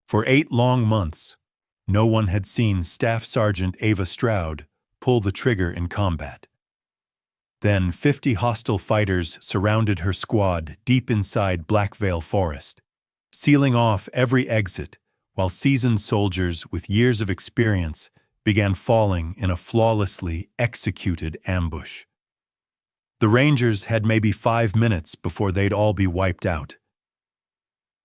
For 8 long months, no one had seen Staff Sergeant Ava Stroud pull the trigger in combat. Then 50 hostile fighters surrounded her squad deep inside Black Veil Forest, sealing off every exit while seasoned soldiers with years of experience began falling in a flawlessly executed ambush. The Rangers had maybe 5 minutes before they'd all be wiped out.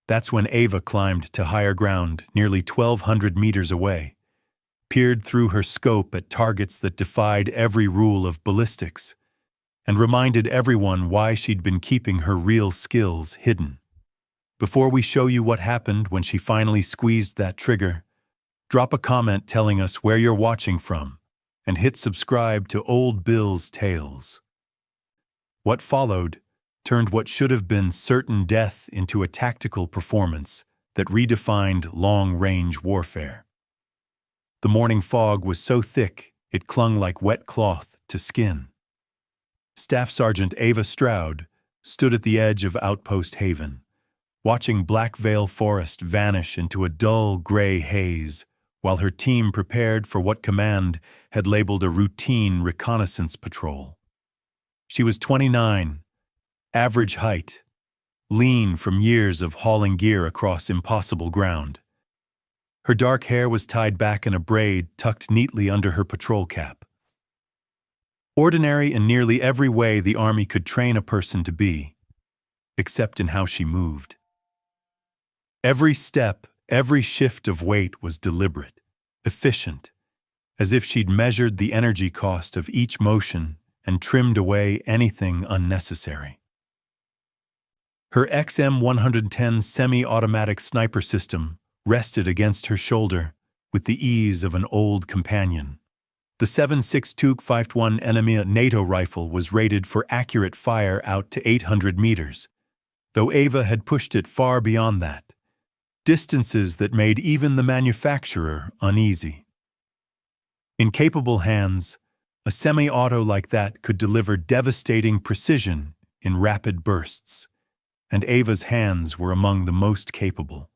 That's when Ava climbed to higher ground nearly 1,200 meters away, peered through her scope at targets that defied every rule of ballistics, and reminded everyone why she'd been keeping her real skills hidden. Before we show you what happened when she finally squeezed that trigger, drop a comment telling us where you're watching from, and hit subscribe to Old Bill's Tales. What followed turned what should have been certain death into a tactical performance that redefined long-range warfare. The morning fog was so thick it clung like wet cloth to skin. Staff Sergeant Ava Stroud stood at the edge of Outpost Haven, watching Black Veil Forest vanish into a dull gray haze while her team prepared for what command had labeled a routine reconnaissance patrol. She was 29, average height, lean from years of hauling gear across impossible ground. Her dark hair was tied back in a braid tucked neatly under her patrol cap. Ordinary in nearly every way the Army could train a person to be, except in how she moved. Every step, every shift of weight was deliberate, efficient, as if she'd measured the energy cost of each motion and trimmed away anything unnecessary. Her XM-110 semi-automatic sniper system rested against her shoulder with the ease of an old companion. The 7.62 51 enemy NATO rifle was rated for accurate fire out to 800 meters, though Ava had pushed it far beyond that, distances that made even the manufacturer uneasy. In capable hands, a semi-auto like that could deliver devastating precision in rapid bursts, and Ava's hands were among the most capable.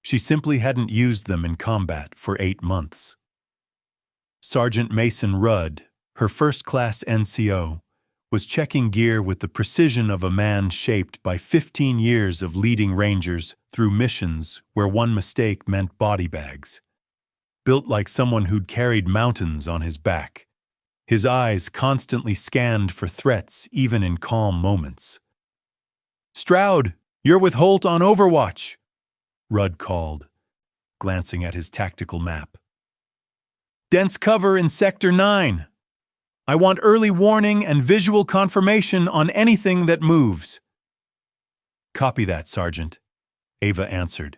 She simply hadn't used them in combat for 8 months. Sergeant Mason Rudd, her first-class NCO, was checking gear with the precision of a man shaped by 15 years of leading Rangers through missions where one mistake meant body bags. Built like someone who'd carried mountains on his back, his eyes constantly scanned for threats even in calm moments. "Stroud, you're with Holt on Overwatch," Rudd called, glancing at his tactical map. "Dense cover in Sector 9. I want early warning and visual confirmation on anything that moves." "Copy that, Sergeant," Ava answered,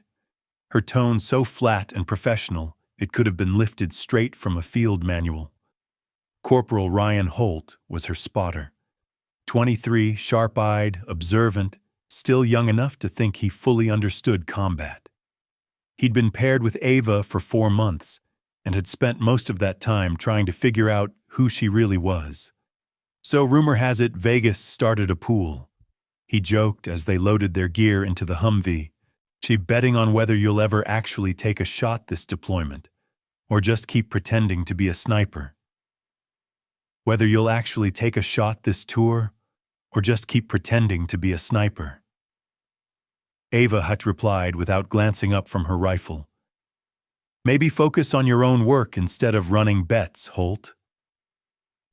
her tone so flat and professional it could have been lifted straight from a field manual. Corporal Ryan Holt was her spotter. 23, sharp-eyed, observant, still young enough to think he fully understood combat. He'd been paired with Ava for 4 months and had spent most of that time trying to figure out who she really was. "So rumor has it Vegas started a pool," he joked as they loaded their gear into the Humvee. "She betting on whether you'll ever actually take a shot this deployment, or just keep pretending to be a sniper. Whether you'll actually take a shot this tour, or just keep pretending to be a sniper." Ava had replied without glancing up from her rifle. "Maybe focus on your own work instead of running bets, Holt."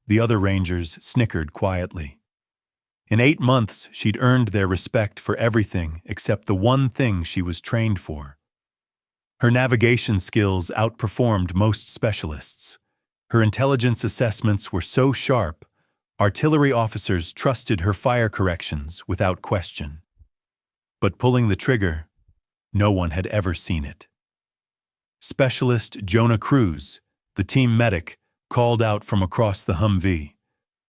The other Rangers snickered quietly. In 8 months, she'd earned their respect for everything except the one thing she was trained for. Her navigation skills outperformed most specialists. Her intelligence assessments were so sharp, artillery officers trusted her fire corrections without question. But pulling the trigger, no one had ever seen it. Specialist Jonah Cruz, the team medic, called out from across the Humvee.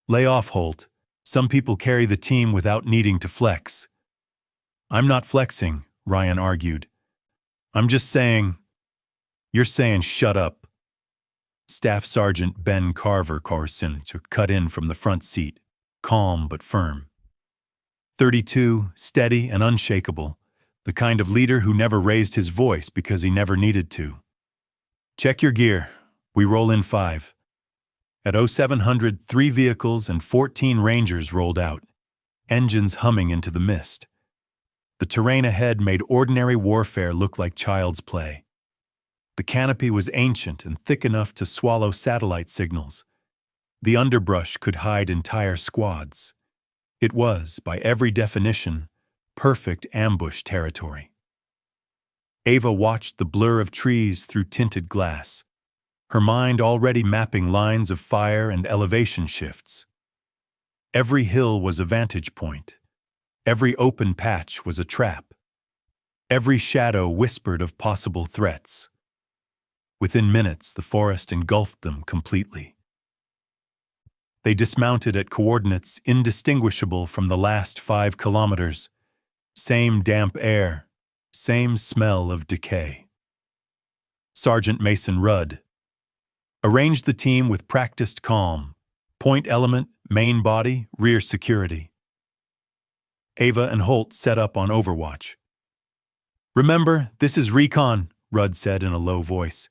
"Lay off, Holt. Some people carry the team without needing to flex." "I'm not flexing," Ryan argued. "I'm just saying..." "You're saying shut up." Staff Sergeant Ben Carver Carson cut in from the front seat, calm but firm. 32, steady and unshakable, the kind of leader who never raised his voice because he never needed to. Check your gear. We roll in 5. At 0700, 3 vehicles and 14 Rangers rolled out, engines humming into the mist. The terrain ahead made ordinary warfare look like child's play. The canopy was ancient and thick enough to swallow satellite signals. The underbrush could hide entire squads. It was, by every definition, perfect ambush territory. Ava watched the blur of trees through tinted glass, her mind already mapping lines of fire and elevation shifts. Every hill was a vantage point. Every open patch was a trap. Every shadow whispered of possible threats. Within minutes, the forest engulfed them completely. They dismounted at coordinates indistinguishable from the last 5 kilometers. Same damp air, same smell of decay. Sergeant Mason Rudd arranged the team with practiced calm. Point element, main body, rear security. Ava and Holt set up on overwatch. "Remember, this is recon," Rudd said in a low voice.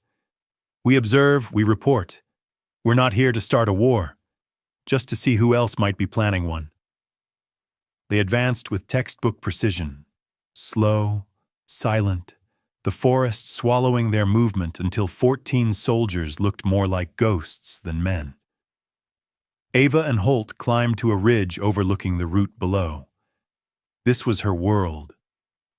"We observe, we report. We're not here to start a war, just to see who else might be planning one." They advanced with textbook precision, slow, silent, the forest swallowing their movement until 14 soldiers looked more like ghosts than men. Ava and Holt climbed to a ridge overlooking the route below. This was her world.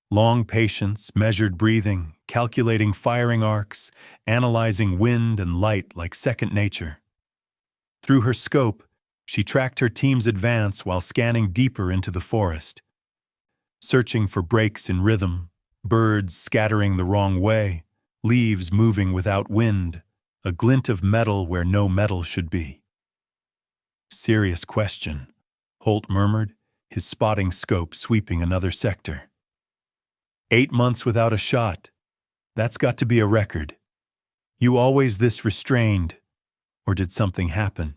Long patience, measured breathing, calculating firing arcs, analyzing wind and light like second nature. Through her scope, she tracked her team's advance while scanning deeper into the forest, searching for breaks in rhythm, birds scattering the wrong way, leaves moving without wind, a glint of metal where no metal should be. "Serious question," Holt murmured, his spotting scope sweeping another sector. 8 months without a shot. That's got to be a record. You always this restrained, or did something happen?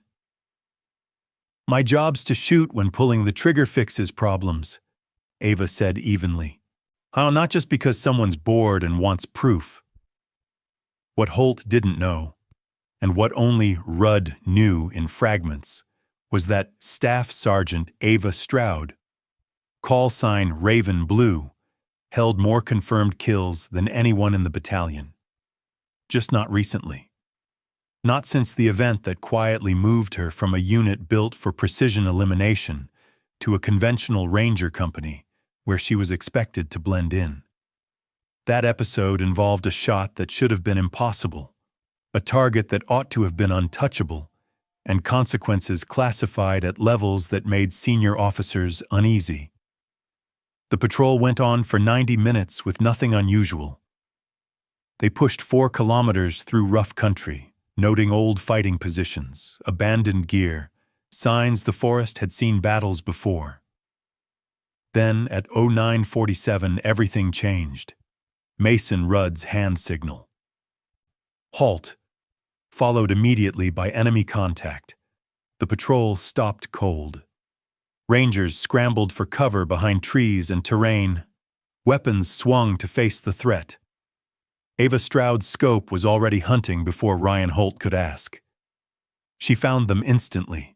"My job's to shoot when pulling the trigger fixes problems," Ava said evenly. "Oh, not just because someone's bored and wants proof." What Holt didn't know, and what only Rudd knew in fragments, was that Staff Sergeant Ava Stroud, call sign Raven Blue, held more confirmed kills than anyone in the battalion. Just not recently. Not since the event that quietly moved her from a unit built for precision elimination to a conventional ranger company where she was expected to blend in. That episode involved a shot that should have been impossible, a target that ought to have been untouchable, and consequences classified at levels that made senior officers uneasy. The patrol went on for 90 minutes with nothing unusual. They pushed 4 kilometers through rough country, noting old fighting positions, abandoned gear, signs the forest had seen battles before. Then, at 0947, everything changed. Mason Rudd's hand signal. "Halt," followed immediately by enemy contact. The patrol stopped cold. Rangers scrambled for cover behind trees and terrain. Weapons swung to face the threat. Ava Stroud's scope was already hunting before Ryan Holt could ask. She found them instantly.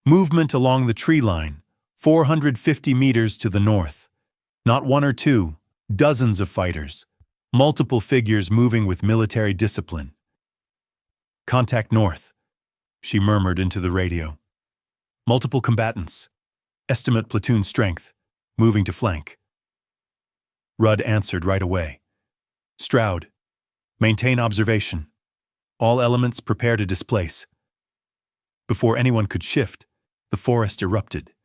Movement along the tree line, 450 meters to the north. Not 1 or 2, dozens of fighters, multiple figures moving with military discipline. "Contact north," she murmured into the radio. "Multiple combatants. Estimate platoon strength. Moving to flank." Rudd answered right away. "Stroud, maintain observation. All elements prepare to displace." Before anyone could shift, the forest erupted.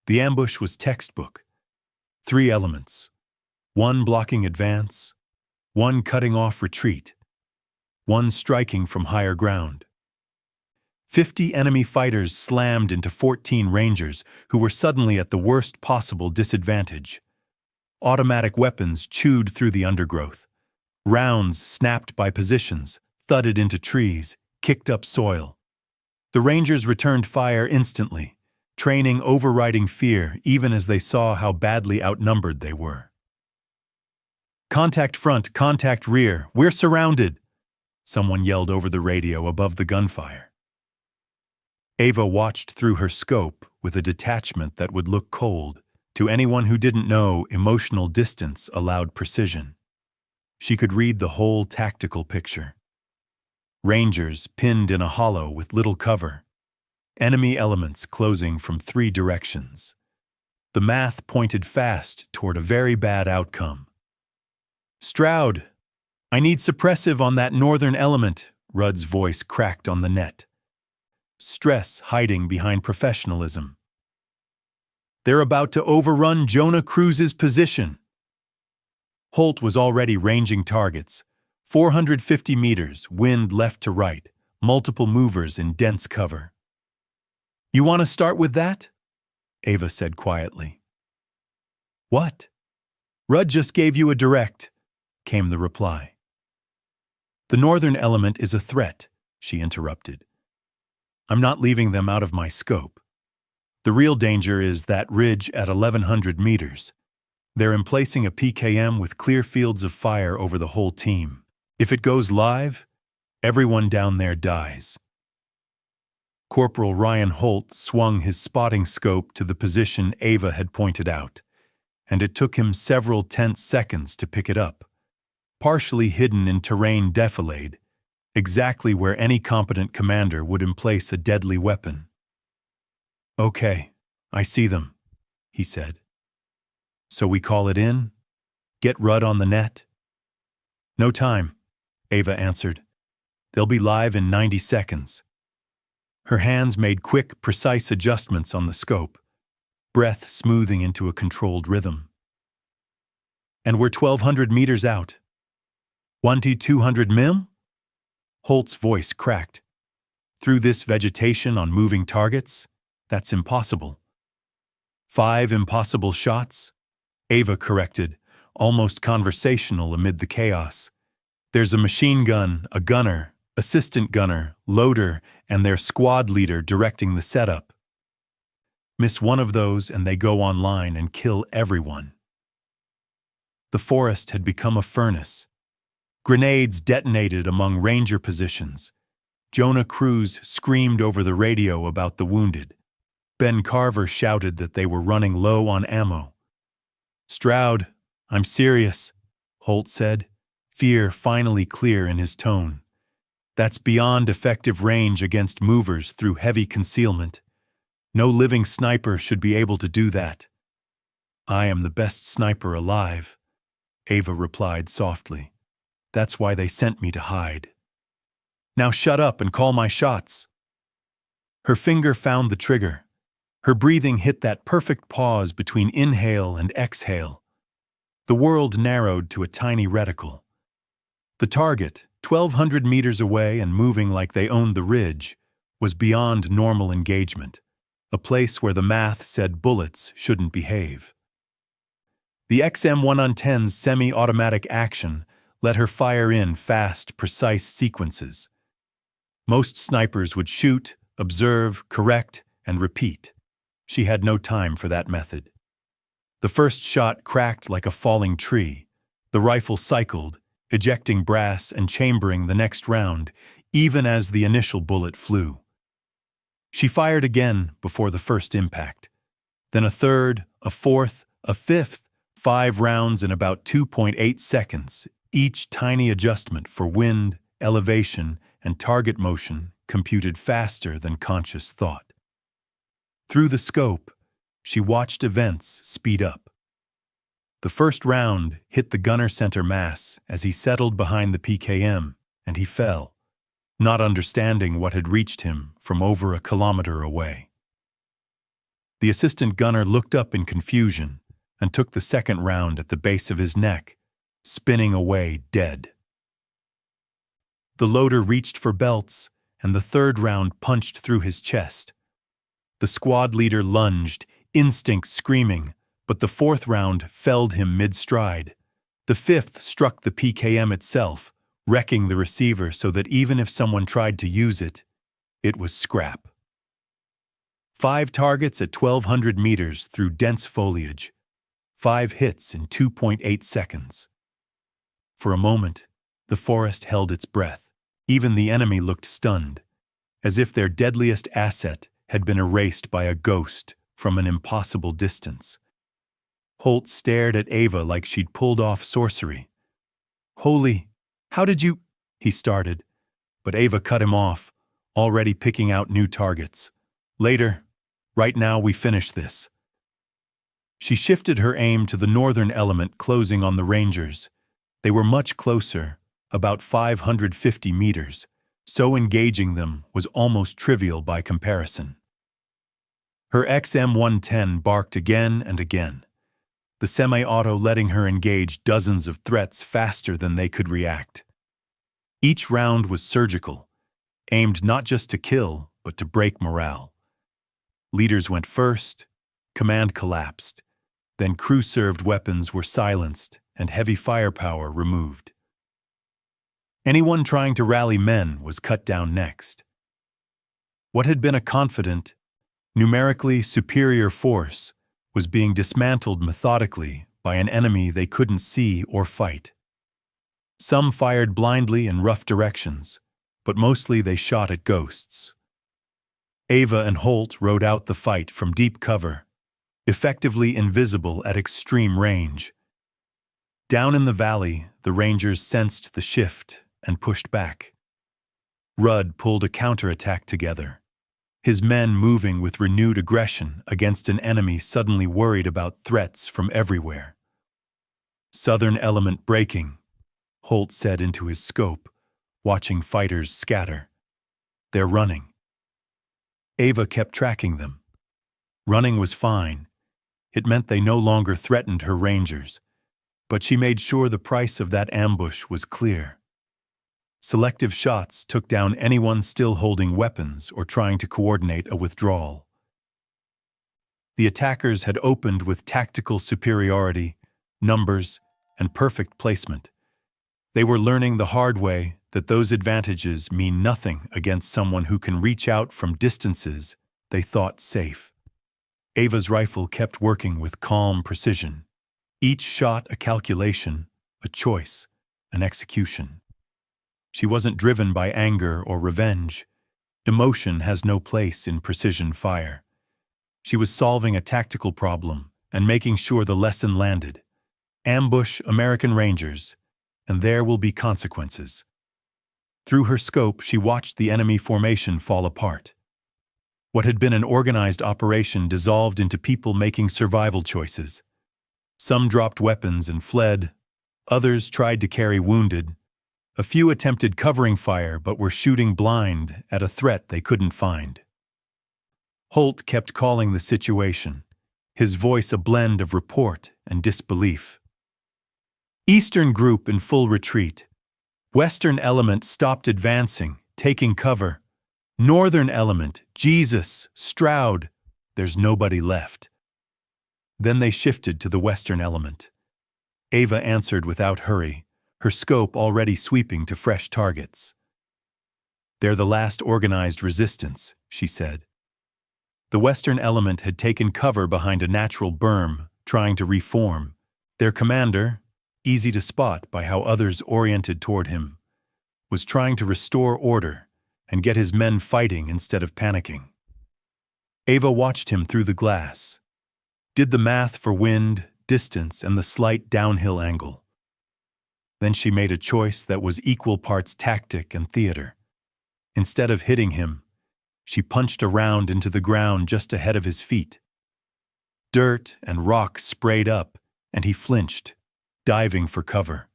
The ambush was textbook. 3 elements. 1 blocking advance, 1 cutting off retreat, 1 striking from higher ground. 50 enemy fighters slammed into 14 Rangers who were suddenly at the worst possible disadvantage. Automatic weapons chewed through the undergrowth. Rounds snapped by positions, thudded into trees, kicked up soil. The Rangers returned fire instantly, training overriding fear even as they saw how badly outnumbered they were. Contact front, contact rear, we're surrounded, someone yelled over the radio above the gunfire. Ava watched through her scope with a detachment that would look cold. To anyone who didn't know, emotional distance allowed precision. She could read the whole tactical picture. Rangers pinned in a hollow with little cover. Enemy elements closing from 3 directions. The math pointed fast toward a very bad outcome. Stroud, I need suppressive on that northern element, Rudd's voice cracked on the net. Stress hiding behind professionalism. They're about to overrun Jonah Cruz's position. Holt was already ranging targets. 450 meters, wind left to right, multiple movers in dense cover. You want to start with that? Ava said quietly. What? Rudd just gave you a direct, came the reply. The northern element is a threat, she interrupted. I'm not leaving them out of my scope. The real danger is that ridge at 1,100 meters. They're emplacing a PKM with clear fields of fire over the whole team. If it goes live, everyone down there dies. Corporal Ryan Holt swung his spotting scope to the position Ava had pointed out, and it took him several tense seconds to pick it up. Partially hidden in terrain defilade, exactly where any competent commander would emplace a deadly weapon. Okay, I see them, he said. So we call it in? Get Rudd on the net? No time, Ava answered. They'll be live in 90 seconds. Her hands made quick, precise adjustments on the scope, breath smoothing into a controlled rhythm. And we're 1,200 meters out. 1,200 mim? Holt's voice cracked. Through this vegetation on moving targets? That's impossible. 5 impossible shots? Ava corrected, almost conversational amid the chaos. There's a machine gun, a gunner, assistant gunner, loader, and their squad leader directing the setup. Miss one of those and they go online and kill everyone. The forest had become a furnace. Grenades detonated among ranger positions. Jonah Cruz screamed over the radio about the wounded. Ben Carver shouted that they were running low on ammo. Stroud, I'm serious, Holt said, fear finally clear in his tone. That's beyond effective range against movers through heavy concealment. No living sniper should be able to do that. I am the best sniper alive, Ava replied softly. That's why they sent me to hide. Now shut up and call my shots. Her finger found the trigger. Her breathing hit that perfect pause between inhale and exhale. The world narrowed to a tiny reticle. The target, 1,200 meters away and moving like they owned the ridge, was beyond normal engagement, a place where the math said bullets shouldn't behave. The XM-110's semi-automatic action let her fire in fast, precise sequences. Most snipers would shoot, observe, correct, and repeat. She had no time for that method. The first shot cracked like a falling tree. The rifle cycled, ejecting brass and chambering the next round, even as the initial bullet flew. She fired again before the first impact. Then a third, a fourth, a fifth, 5 rounds in about 2.8 seconds, each tiny adjustment for wind, elevation, and target motion computed faster than conscious thought. Through the scope, she watched events speed up. The first round hit the gunner center mass as he settled behind the PKM, and he fell, not understanding what had reached him from over a kilometer away. The assistant gunner looked up in confusion and took the second round at the base of his neck, spinning away dead. The loader reached for belts, and the third round punched through his chest. The squad leader lunged, instinct screaming, but the fourth round felled him mid-stride. The fifth struck the PKM itself, wrecking the receiver so that even if someone tried to use it, it was scrap. 5 targets at 1,200 meters through dense foliage. 5 hits in 2.8 seconds. For a moment, the forest held its breath. Even the enemy looked stunned, as if their deadliest asset had been erased by a ghost from an impossible distance. Holt stared at Ava like she'd pulled off sorcery. "Holy, how did you—" he started, but Ava cut him off, already picking out new targets. "Later. Right now we finish this." She shifted her aim to the northern element closing on the Rangers. They were much closer, about 550 meters, so engaging them was almost trivial by comparison. Her XM-110 barked again and again, the semi-auto letting her engage dozens of threats faster than they could react. Each round was surgical, aimed not just to kill, but to break morale. Leaders went first, command collapsed, then crew-served weapons were silenced and heavy firepower removed. Anyone trying to rally men was cut down next. What had been a confident, numerically superior force was being dismantled methodically by an enemy they couldn't see or fight. Some fired blindly in rough directions, but mostly they shot at ghosts. Ava and Holt rode out the fight from deep cover, effectively invisible at extreme range. Down in the valley, the Rangers sensed the shift and pushed back. Rudd pulled a counterattack together, his men moving with renewed aggression against an enemy suddenly worried about threats from everywhere. "Southern element breaking," Holt said into his scope, watching fighters scatter. "They're running." Ava kept tracking them. Running was fine. It meant they no longer threatened her Rangers, but she made sure the price of that ambush was clear. Selective shots took down anyone still holding weapons or trying to coordinate a withdrawal. The attackers had opened with tactical superiority, numbers, and perfect placement. They were learning the hard way that those advantages mean nothing against someone who can reach out from distances they thought safe. Ava's rifle kept working with calm precision. Each shot a calculation, a choice, an execution. She wasn't driven by anger or revenge. Emotion has no place in precision fire. She was solving a tactical problem and making sure the lesson landed. Ambush American Rangers, and there will be consequences. Through her scope, she watched the enemy formation fall apart. What had been an organized operation dissolved into people making survival choices. Some dropped weapons and fled. Others tried to carry wounded. A few attempted covering fire but were shooting blind at a threat they couldn't find. Holt kept calling the situation, his voice a blend of report and disbelief. Eastern group in full retreat. Western element stopped advancing, taking cover. Northern element, Jesus, Stroud, there's nobody left. Then they shifted to the western element. Ava answered without hurry, her scope already sweeping to fresh targets. "They're the last organized resistance," she said. The western element had taken cover behind a natural berm, trying to reform. Their commander, easy to spot by how others oriented toward him, was trying to restore order and get his men fighting instead of panicking. Ava watched him through the glass, did the math for wind, distance, and the slight downhill angle. Then she made a choice that was equal parts tactic and theater. Instead of hitting him, she punched a round into the ground just ahead of his feet. Dirt and rock sprayed up, and he flinched, diving for cover.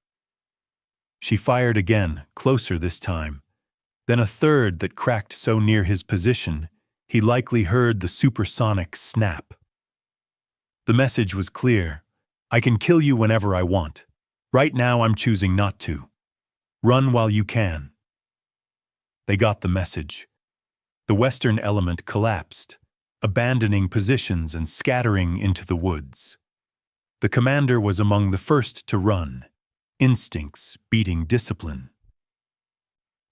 She fired again, closer this time, then a third that cracked so near his position, he likely heard the supersonic snap. The message was clear: I can kill you whenever I want. Right now I'm choosing not to. Run while you can. They got the message. The western element collapsed, abandoning positions and scattering into the woods. The commander was among the first to run, instincts beating discipline.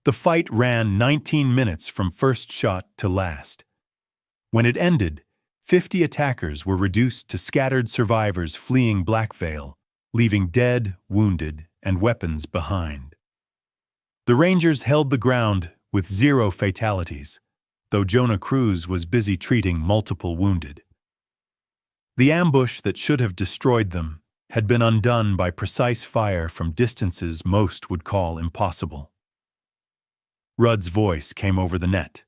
The fight ran 19 minutes from first shot to last. When it ended, 50 attackers were reduced to scattered survivors fleeing Blackvale, leaving dead, wounded, and weapons behind. The Rangers held the ground with 0 fatalities, though Jonah Cruz was busy treating multiple wounded. The ambush that should have destroyed them had been undone by precise fire from distances most would call impossible. Rudd's voice came over the net,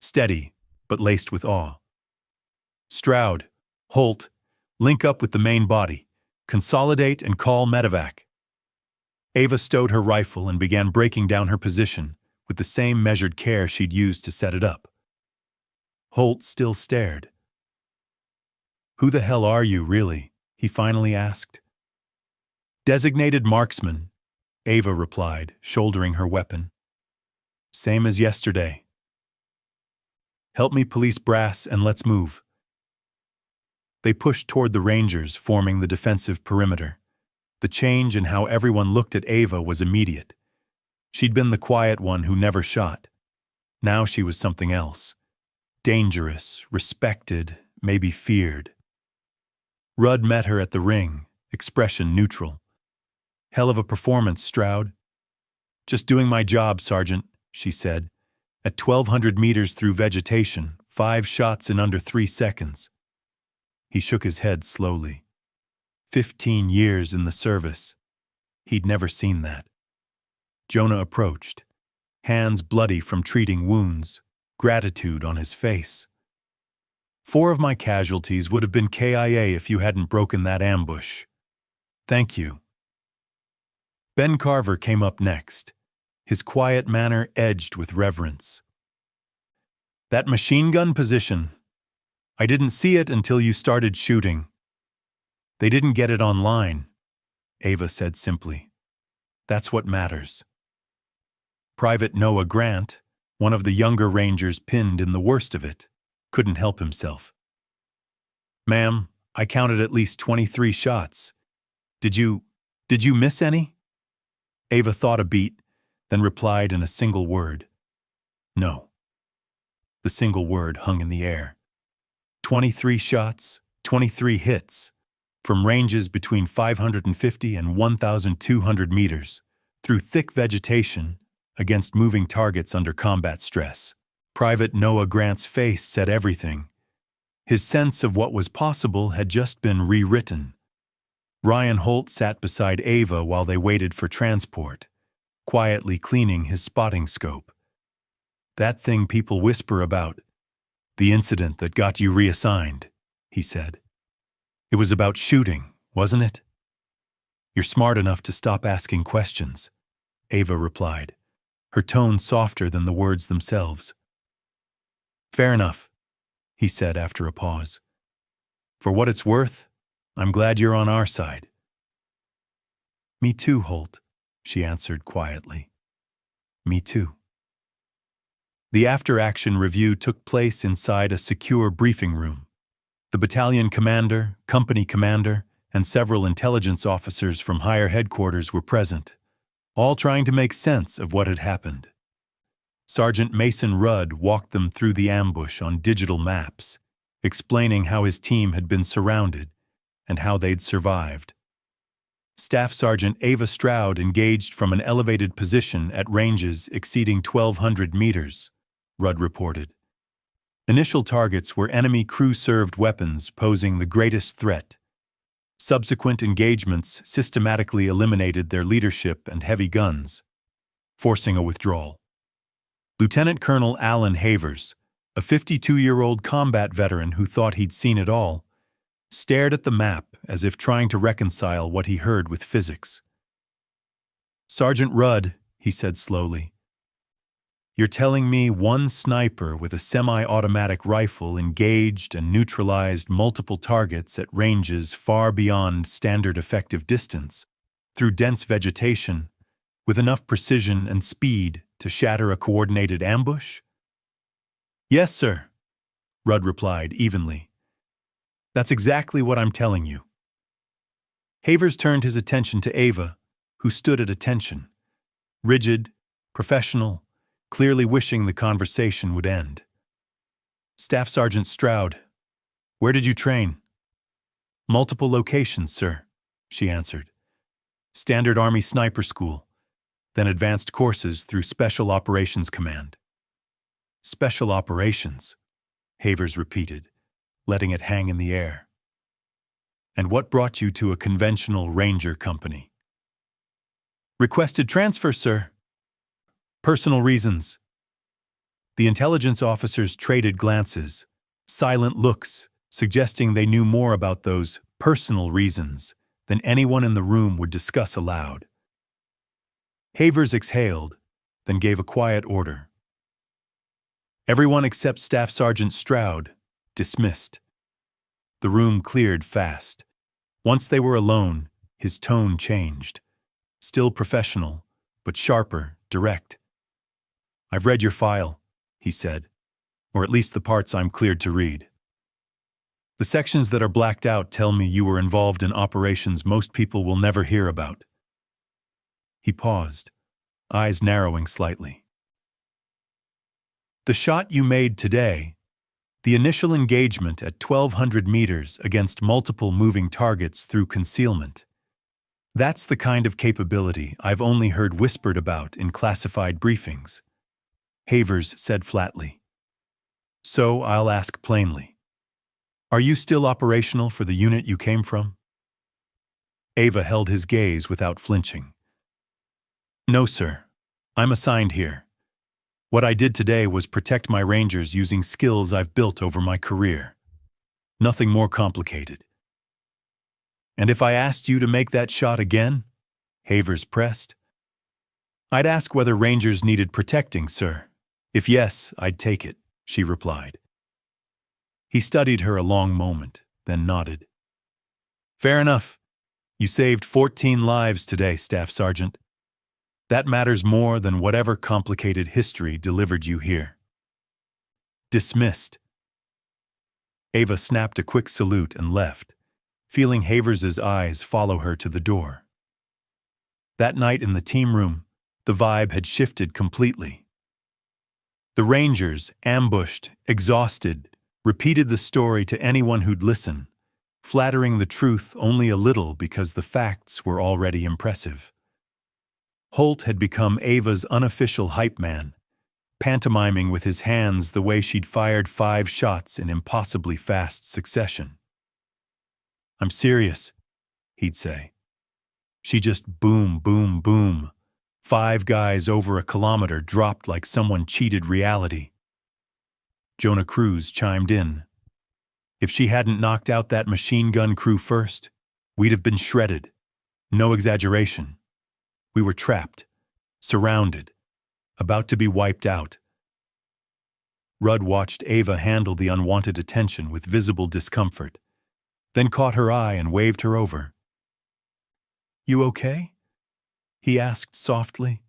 steady but laced with awe. "Stroud, Holt, link up with the main body, consolidate and call medevac." Ava stowed her rifle and began breaking down her position with the same measured care she'd used to set it up. Holt still stared. "Who the hell are you, really?" he finally asked. "Designated marksman," Ava replied, shouldering her weapon. "Same as yesterday." "Help me police brass and let's move." They pushed toward the Rangers, forming the defensive perimeter. The change in how everyone looked at Ava was immediate. She'd been the quiet one who never shot. Now she was something else. Dangerous, respected, maybe feared. Rudd met her at the ring, expression neutral. "Hell of a performance, Stroud." "Just doing my job, Sergeant," she said. "At 1,200 meters through vegetation, 5 shots in under 3 seconds. He shook his head slowly. 15 years in the service. He'd never seen that. Jonah approached, hands bloody from treating wounds, gratitude on his face. "4 of my casualties would have been KIA if you hadn't broken that ambush. Thank you." Ben Carver came up next, his quiet manner edged with reverence. "That machine gun position. I didn't see it until you started shooting." "They didn't get it online," Ava said simply. "That's what matters." Private Noah Grant, one of the younger Rangers pinned in the worst of it, couldn't help himself. "Ma'am, I counted at least 23 shots. Did you miss any?" Ava thought a beat, then replied in a single word. "No." The single word hung in the air. 23 shots, 23 hits, from ranges between 550 and 1,200 meters, through thick vegetation, against moving targets under combat stress. Private Noah Grant's face said everything. His sense of what was possible had just been rewritten. Ryan Holt sat beside Ava while they waited for transport, quietly cleaning his spotting scope. "That thing people whisper about, the incident that got you reassigned," he said. "It was about shooting, wasn't it?" "You're smart enough to stop asking questions," Ava replied, her tone softer than the words themselves. "Fair enough," he said after a pause. "For what it's worth, I'm glad you're on our side." "Me too, Holt," she answered quietly. "Me too." The after-action review took place inside a secure briefing room. The battalion commander, company commander, and several intelligence officers from higher headquarters were present, all trying to make sense of what had happened. Sergeant Mason Rudd walked them through the ambush on digital maps, explaining how his team had been surrounded and how they'd survived. Staff Sergeant Ava Stroud engaged from an elevated position at ranges exceeding 1,200 meters, Rudd reported. Initial targets were enemy crew-served weapons posing the greatest threat. Subsequent engagements systematically eliminated their leadership and heavy guns, forcing a withdrawal. Lieutenant Colonel Alan Havers, a 52-year-old combat veteran who thought he'd seen it all, stared at the map as if trying to reconcile what he heard with physics. "Sergeant Rudd," he said slowly, "you're telling me one sniper with a semi-automatic rifle engaged and neutralized multiple targets at ranges far beyond standard effective distance, through dense vegetation, with enough precision and speed to shatter a coordinated ambush?" "Yes, sir," Rudd replied evenly. "That's exactly what I'm telling you." Havers turned his attention to Ava, who stood at attention, rigid, professional, clearly wishing the conversation would end. "Staff Sergeant Stroud, where did you train?" "Multiple locations, sir," she answered. Standard Army Sniper School, then advanced courses through Special Operations Command. Special Operations, Havers repeated, letting it hang in the air. And what brought you to a conventional ranger company? Requested transfer, sir. Personal reasons. The intelligence officers traded glances, silent looks, suggesting they knew more about those personal reasons than anyone in the room would discuss aloud. Havers exhaled, then gave a quiet order. Everyone except Staff Sergeant Stroud, dismissed. The room cleared fast. Once they were alone, his tone changed. Still professional, but sharper, direct. "I've read your file," he said, "or at least the parts I'm cleared to read. The sections that are blacked out tell me you were involved in operations most people will never hear about." He paused, eyes narrowing slightly. "The shot you made today, the initial engagement at 1,200 meters against multiple moving targets through concealment, that's the kind of capability I've only heard whispered about in classified briefings," Havers said flatly. "So I'll ask plainly. Are you still operational for the unit you came from?" Ava held his gaze without flinching. "No, sir. I'm assigned here. What I did today was protect my Rangers using skills I've built over my career. Nothing more complicated." "And if I asked you to make that shot again?" Havers pressed. "I'd ask whether Rangers needed protecting, sir. If yes, I'd take it," she replied. He studied her a long moment, then nodded. "Fair enough. You saved 14 lives today, Staff Sergeant. That matters more than whatever complicated history delivered you here." Dismissed. Ava snapped a quick salute and left, feeling Havers's eyes follow her to the door. That night in the team room, the vibe had shifted completely. The Rangers, ambushed, exhausted, repeated the story to anyone who'd listen, flattering the truth only a little because the facts were already impressive. Holt had become Ava's unofficial hype man, pantomiming with his hands the way she'd fired 5 shots in impossibly fast succession. "I'm serious," he'd say. "She just boom, boom, boom. 5 guys over a kilometer dropped like someone cheated reality." Jonah Cruz chimed in. "If she hadn't knocked out that machine gun crew first, we'd have been shredded. No exaggeration. We were trapped, surrounded, about to be wiped out." Rudd watched Ava handle the unwanted attention with visible discomfort, then caught her eye and waved her over. "You okay?" he asked softly.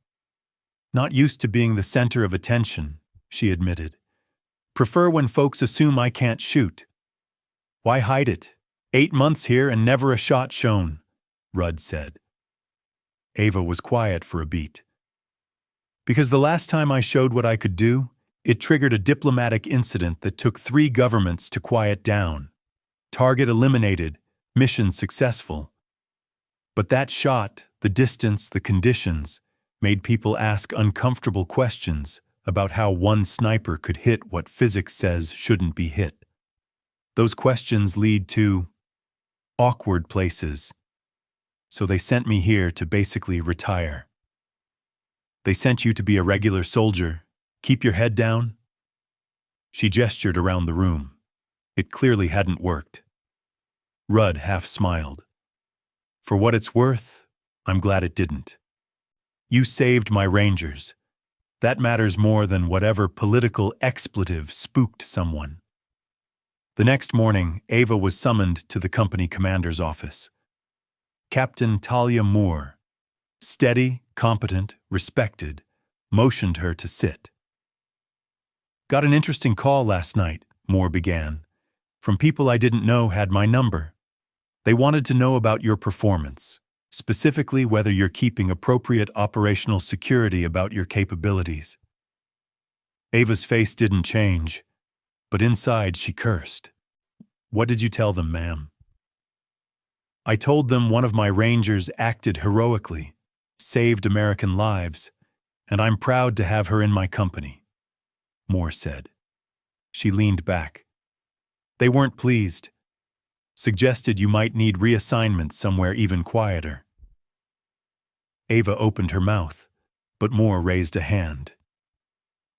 "Not used to being the center of attention," she admitted. "Prefer when folks assume I can't shoot." "Why hide it? 8 months here and never a shot shown," Rudd said. Ava was quiet for a beat. "Because the last time I showed what I could do, it triggered a diplomatic incident that took 3 governments to quiet down. Target eliminated, mission successful. But that shot, the distance, the conditions, made people ask uncomfortable questions about how one sniper could hit what physics says shouldn't be hit. Those questions lead to awkward places. So they sent me here to basically retire." "They sent you to be a regular soldier. Keep your head down?" She gestured around the room. It clearly hadn't worked. Rudd half smiled. "For what it's worth, I'm glad it didn't. You saved my Rangers. That matters more than whatever political expletive spooked someone." The next morning, Ava was summoned to the company commander's office. Captain Talia Moore, steady, competent, respected, motioned her to sit. "Got an interesting call last night," Moore began, "from people I didn't know had my number. They wanted to know about your performance, specifically whether you're keeping appropriate operational security about your capabilities." Ava's face didn't change, but inside she cursed. "What did you tell them, ma'am?" I told them one of my rangers acted heroically, saved American lives, and I'm proud to have her in my company, Moore said. She leaned back. They weren't pleased. Suggested you might need reassignment somewhere even quieter. Ava opened her mouth, but Moore raised a hand.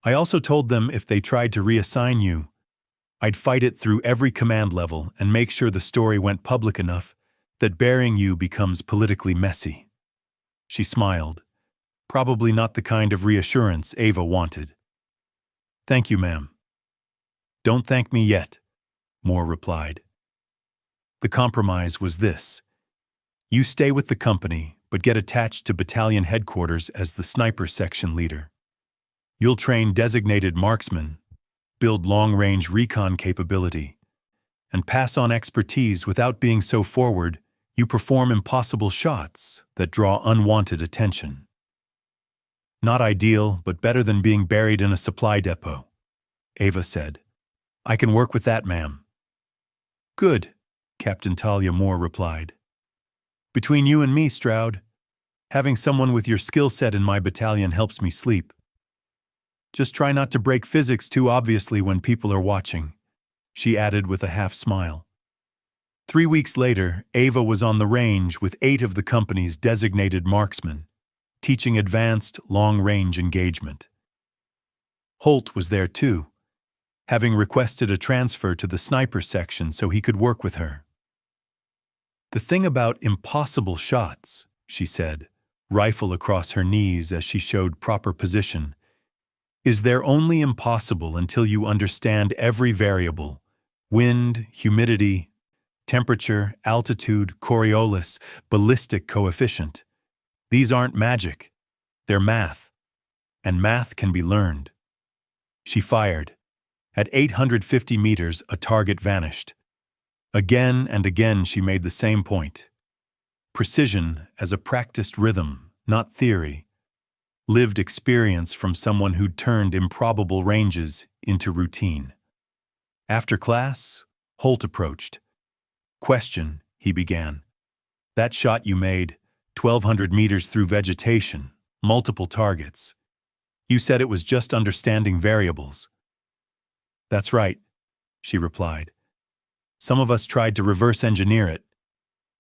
I also told them if they tried to reassign you, I'd fight it through every command level and make sure the story went public enough that burying you becomes politically messy. She smiled, probably not the kind of reassurance Ava wanted. Thank you, ma'am. Don't thank me yet, Moore replied. The compromise was this. You stay with the company, but get attached to battalion headquarters as the sniper section leader. You'll train designated marksmen, build long-range recon capability, and pass on expertise without being so forward you perform impossible shots that draw unwanted attention. Not ideal, but better than being buried in a supply depot, Ava said. I can work with that, ma'am. Good, Captain Talia Moore replied. Between you and me, Stroud, having someone with your skill set in my battalion helps me sleep. Just try not to break physics too obviously when people are watching, she added with a half smile. 3 weeks later, Ava was on the range with 8 of the company's designated marksmen, teaching advanced long-range engagement. Holt was there too, having requested a transfer to the sniper section so he could work with her. The thing about impossible shots, she said, rifle across her knees as she showed proper position, is they're only impossible until you understand every variable: wind, humidity, temperature, altitude, Coriolis, ballistic coefficient. These aren't magic. They're math. And math can be learned. She fired. At 850 meters, a target vanished. Again and again she made the same point. Precision as a practiced rhythm, not theory. Lived experience from someone who'd turned improbable ranges into routine. After class, Holt approached. Question, he began. That shot you made, 1,200 meters through vegetation, multiple targets. You said it was just understanding variables. That's right, she replied. Some of us tried to reverse engineer it.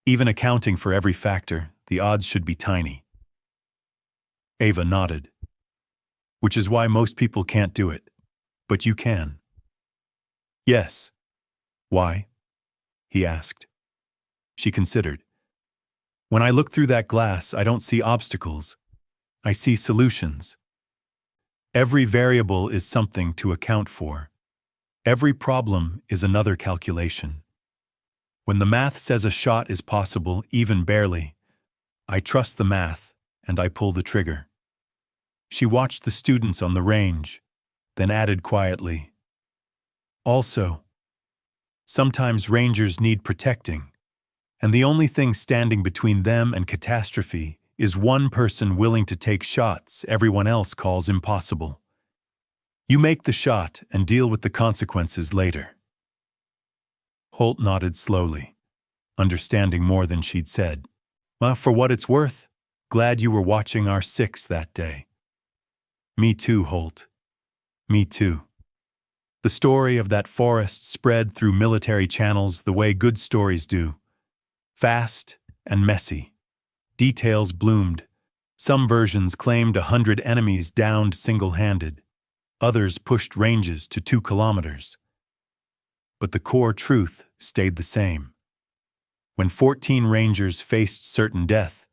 Even accounting for every factor, the odds should be tiny. Ava nodded. Which is why most people can't do it. But you can. Yes. Why? He asked. She considered. When I look through that glass, I don't see obstacles. I see solutions. Every variable is something to account for. Every problem is another calculation. When the math says a shot is possible, even barely, I trust the math and I pull the trigger. She watched the students on the range, then added quietly, also, sometimes rangers need protecting, and the only thing standing between them and catastrophe is one person willing to take shots everyone else calls impossible. You make the shot and deal with the consequences later. Holt nodded slowly, understanding more than she'd said. For what it's worth, glad you were watching our 6 that day. Me too, Holt. Me too. The story of that forest spread through military channels the way good stories do. Fast and messy. Details bloomed. Some versions claimed 100 enemies downed single-handed. Others pushed ranges to 2 kilometers. But the core truth stayed the same. When 14 rangers faced certain death,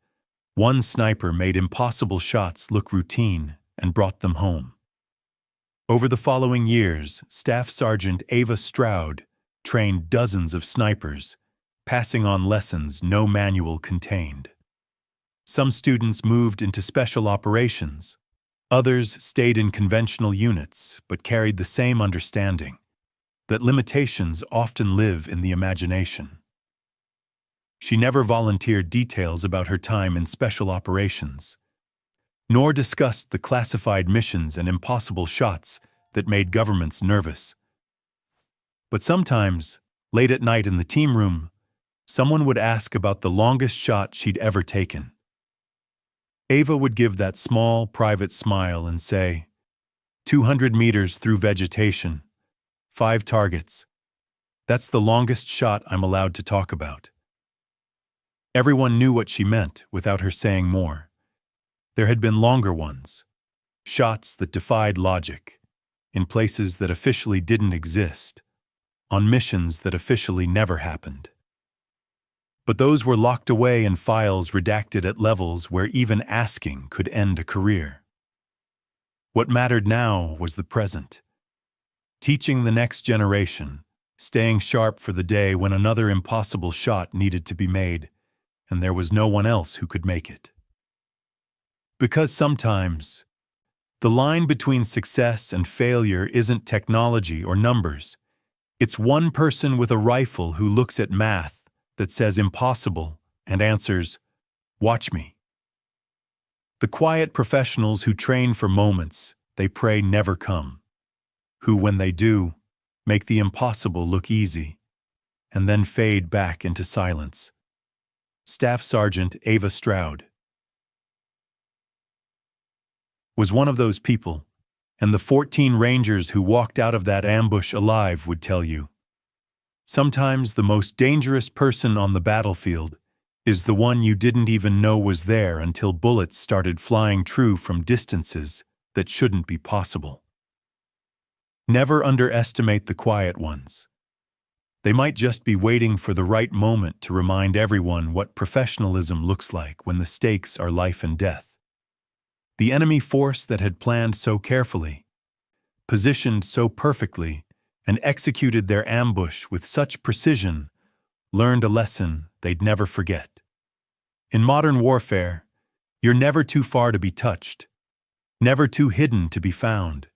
one sniper made impossible shots look routine and brought them home. Over the following years, Staff Sergeant Ava Stroud trained dozens of snipers, passing on lessons no manual contained. Some students moved into special operations. Others stayed in conventional units but carried the same understanding, that limitations often live in the imagination. She never volunteered details about her time in special operations, nor discussed the classified missions and impossible shots that made governments nervous. But sometimes, late at night in the team room, someone would ask about the longest shot she'd ever taken. Ava would give that small, private smile and say, 200 meters through vegetation, 5 targets. That's the longest shot I'm allowed to talk about. Everyone knew what she meant without her saying more. There had been longer ones, shots that defied logic, in places that officially didn't exist, on missions that officially never happened. But those were locked away in files redacted at levels where even asking could end a career. What mattered now was the present. Teaching the next generation, staying sharp for the day when another impossible shot needed to be made, and there was no one else who could make it. Because sometimes, the line between success and failure isn't technology or numbers. It's one person with a rifle who looks at math that says impossible and answers, "Watch me." The quiet professionals who train for moments they pray never come, who, when they do, make the impossible look easy, and then fade back into silence. Staff Sergeant Ava Stroud was one of those people, and the 14 Rangers who walked out of that ambush alive would tell you. Sometimes the most dangerous person on the battlefield is the one you didn't even know was there until bullets started flying true from distances that shouldn't be possible. Never underestimate the quiet ones. They might just be waiting for the right moment to remind everyone what professionalism looks like when the stakes are life and death. The enemy force that had planned so carefully, positioned so perfectly, and executed their ambush with such precision, learned a lesson they'd never forget. In modern warfare, you're never too far to be touched, never too hidden to be found,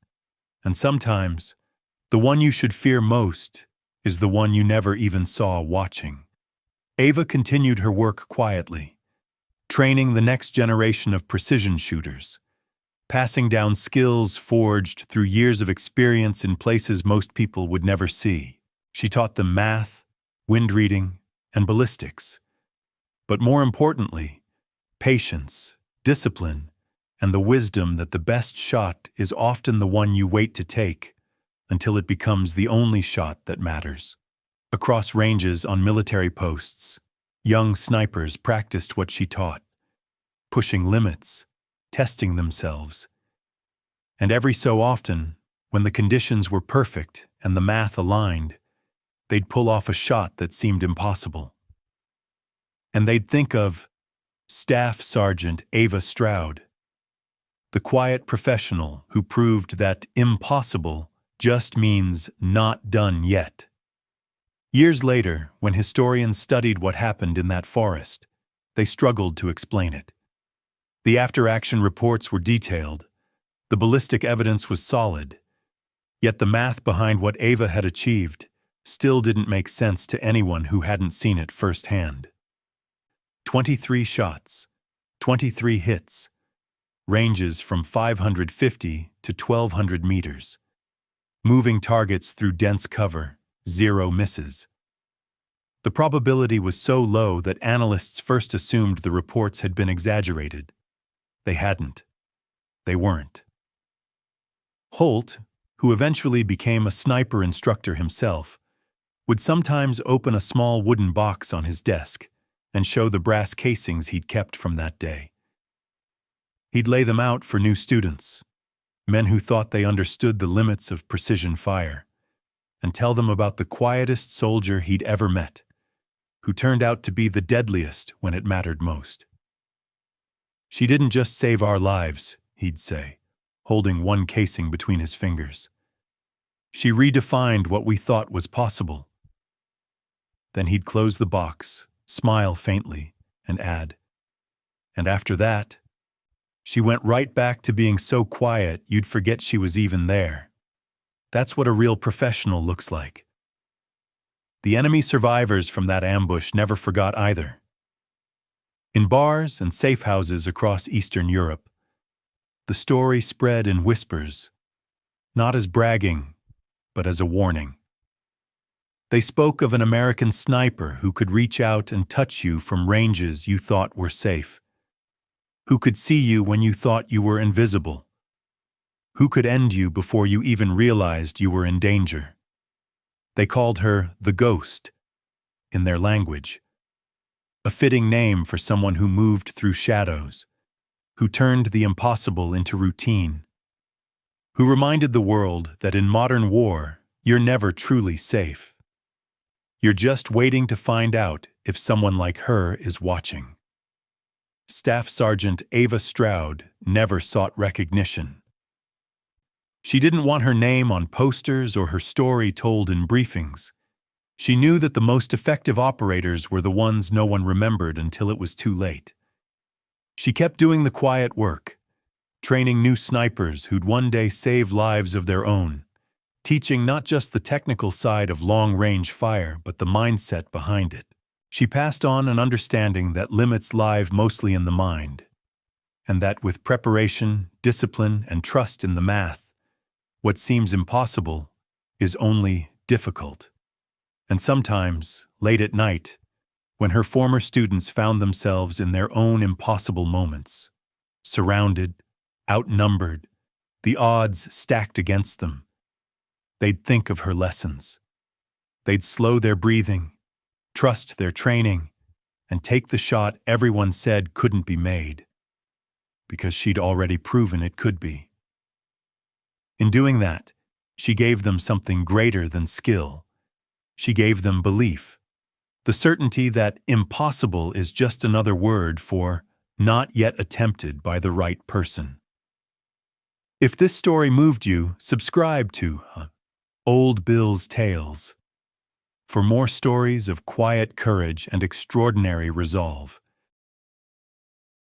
and sometimes, the one you should fear most is the one you never even saw watching. Ava continued her work quietly, training the next generation of precision shooters, passing down skills forged through years of experience in places most people would never see. She taught them math, wind reading, and ballistics. But more importantly, patience, discipline, and the wisdom that the best shot is often the one you wait to take until it becomes the only shot that matters. Across ranges on military posts, young snipers practiced what she taught, pushing limits, testing themselves. And every so often, when the conditions were perfect and the math aligned, they'd pull off a shot that seemed impossible. And they'd think of Staff Sergeant Ava Stroud, the quiet professional who proved that impossible just means not done yet. Years later, when historians studied what happened in that forest, they struggled to explain it. The after-action reports were detailed, the ballistic evidence was solid, yet the math behind what Ava had achieved still didn't make sense to anyone who hadn't seen it firsthand. 23 shots, 23 hits, ranges from 550 to 1,200 meters. Moving targets through dense cover, 0 misses. The probability was so low that analysts first assumed the reports had been exaggerated. They hadn't. They weren't. Holt, who eventually became a sniper instructor himself, would sometimes open a small wooden box on his desk and show the brass casings he'd kept from that day. He'd lay them out for new students, men who thought they understood the limits of precision fire, and tell them about the quietest soldier he'd ever met, who turned out to be the deadliest when it mattered most. "She didn't just save our lives," he'd say, holding one casing between his fingers. "She redefined what we thought was possible." Then he'd close the box, smile faintly, and add, "And after that, she went right back to being so quiet you'd forget she was even there. That's what a real professional looks like." The enemy survivors from that ambush never forgot either. In bars and safe houses across Eastern Europe, the story spread in whispers, not as bragging, but as a warning. They spoke of an American sniper who could reach out and touch you from ranges you thought were safe, who could see you when you thought you were invisible, who could end you before you even realized you were in danger. They called her the Ghost in their language, a fitting name for someone who moved through shadows, who turned the impossible into routine, who reminded the world that in modern war, you're never truly safe. You're just waiting to find out if someone like her is watching. Staff Sergeant Ava Stroud never sought recognition. She didn't want her name on posters or her story told in briefings. She knew that the most effective operators were the ones no one remembered until it was too late. She kept doing the quiet work, training new snipers who'd one day save lives of their own, teaching not just the technical side of long-range fire, but the mindset behind it. She passed on an understanding that limits live mostly in the mind, and that with preparation, discipline, and trust in the math, what seems impossible is only difficult. And sometimes, late at night, when her former students found themselves in their own impossible moments, surrounded, outnumbered, the odds stacked against them, they'd think of her lessons. They'd slow their breathing, trust their training, and take the shot everyone said couldn't be made, because she'd already proven it could be. In doing that, she gave them something greater than skill. She gave them belief, the certainty that impossible is just another word for not yet attempted by the right person. If this story moved you, subscribe to Old Bill's Tales for more stories of quiet courage and extraordinary resolve.